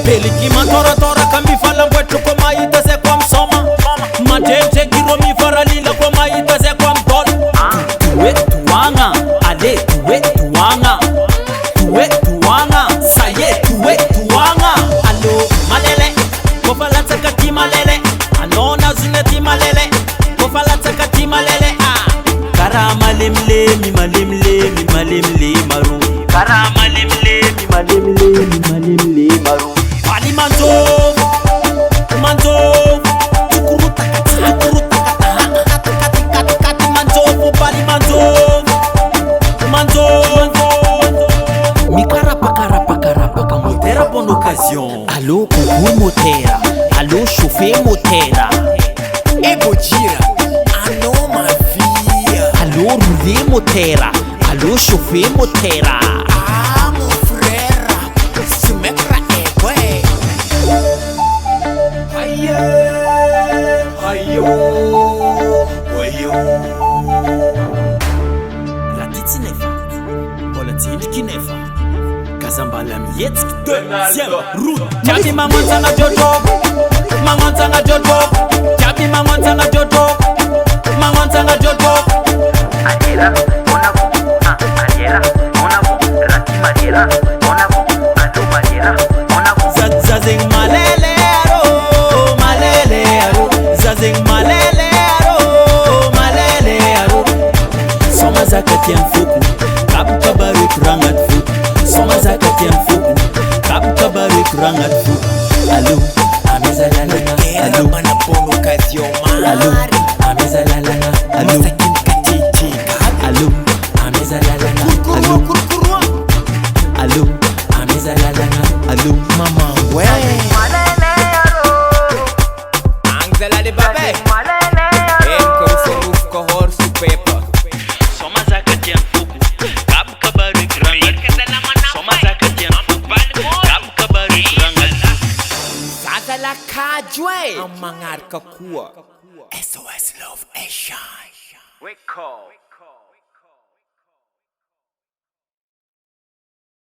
Peliki matora kamifala mbwetu kwa maita ze kwa msoma. Majenje kiro mifaralila kwa maita ze kwa mtolo. Tuwe tuwanga, ale tuwe tuwanga. Tuwe tuwanga, saye tuwe tuwanga. Alo malele, kofala takati malele. Anona zineti malele, kofala takati malele. Karama lemlemi malemlemi malemle maru. Karama lemlemi malemlemi malemle maru. Bali manzo, manzo. Tukuru takati kati manzo. Bali manzo, manzo. Mikarapa motera bonne occasion. Allo coucou motera, allo chauffer motera. Ebo gira, ano ma via. Allo rouler motera, allo chauffer motera. Ah mon frère, se mettra ego. Aïe, aïe, aïe. La titi nefa, bola titi kinefa. Kazambala mietski deuxième route. Jabi mangonzanga jojo, mangonzanga jojo. Jabi mangonzanga jojo, mangonzanga jojo. Aliera, onavo, aliera, onavo, rati maliera, onavo, ado maliera, onavo. Zazing malele aro, malele aro. Zazing malele aro, malele aro. Soma zakati mfuku, kabuka bari kurangat fuku. Soma zakati mfuku, kabuka bari kurangat fuku. Allo, ameza la la la. Allo, mana bonne occasion. Allo, ameza la la la. Allo, allo, ameza la la la. Allo, allo, ameza la la la. Allo, mama, Ouais. Malele aro, Angela de babe. malele aro. Enko soruf ko horsu paper. soma zakati mfuku, kabuka bari kurangat fuku. Soma zakati mfuku, kabuka bari kurangat fuku. Sasa la kajwe. Ang mangar ka kuwa. SOS Love Asia. Wake up.